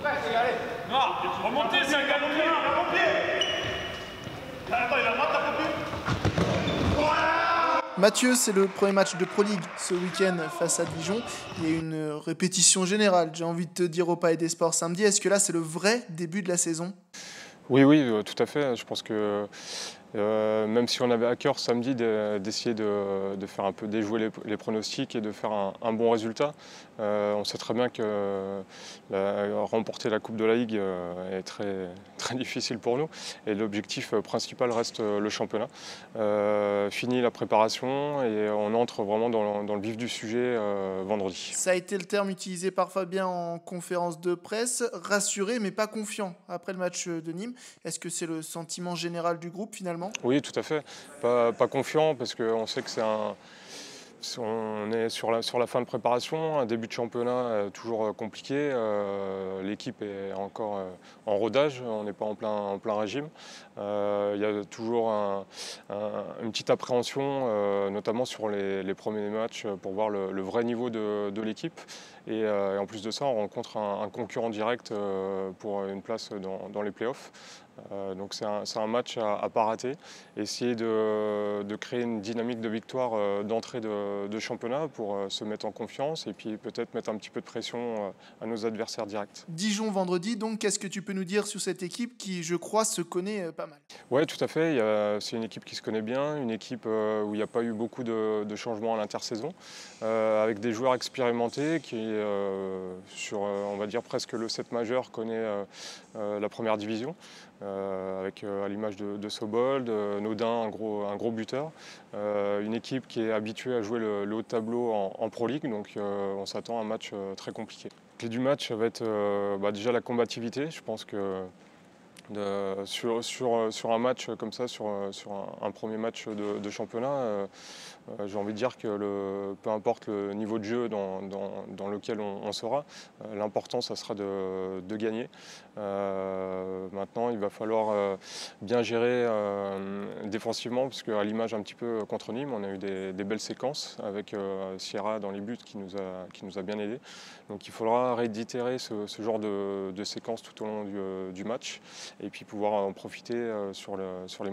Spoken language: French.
Non, remontez, c'est un galon de Attends, il a pas tapé. Mathieu, c'est le premier match de Pro League ce week-end face à Dijon. Il y a une répétition générale, j'ai envie de te dire, au Palais des Sports samedi. Est-ce que là, c'est le vrai début de la saison ? Oui, tout à fait. Je pense que même si on avait à cœur samedi d'essayer de faire un peu déjouer les pronostics et de faire un bon résultat, on sait très bien que remporter la Coupe de la Ligue est très, très difficile pour nous. Et l'objectif principal reste le championnat. Fini la préparation et on entre vraiment dans le vif du sujet vendredi. Ça a été le terme utilisé par Fabien en conférence de presse. Rassuré mais pas confiant après le match de Nîmes. Est-ce que c'est le sentiment général du groupe finalement ? Oui, tout à fait. Pas confiant parce qu'on sait que on est sur la fin de préparation, un début de championnat toujours compliqué. L'équipe est encore en rodage, on n'est pas en plein régime. Il y a toujours une petite appréhension, notamment sur les premiers matchs, pour voir le vrai niveau de l'équipe. Et en plus de ça, on rencontre un concurrent direct pour une place dans les playoffs. Donc c'est un match à ne pas rater. Essayer de créer une dynamique de victoire d'entrée de championnat pour se mettre en confiance et puis peut-être mettre un petit peu de pression à nos adversaires directs. Dijon vendredi, donc qu'est-ce que tu peux nous dire sur cette équipe qui, je crois, se connaît pas mal ? Oui, tout à fait. C'est une équipe qui se connaît bien, une équipe où il n'y a pas eu beaucoup de changements à l'intersaison, avec des joueurs expérimentés qui, sur on va dire presque le 7 majeur, connaît la première division. Avec à l'image de Sobold, Naudin, un gros buteur. Une équipe qui est habituée à jouer le haut de tableau en Pro League, donc on s'attend à un match très compliqué. La clé du match va être déjà la combativité. Je pense que sur un match comme ça, sur un premier match de championnat, j'ai envie de dire que peu importe le niveau de jeu dans lequel on sera, l'important, ça sera de gagner. Maintenant, il va falloir bien gérer défensivement, parce qu'à l'image un petit peu contre Nîmes, on a eu des belles séquences avec Sierra dans les buts qui nous a bien aidés. Donc il faudra réitérer ce genre de séquences tout au long du match et puis pouvoir en profiter sur les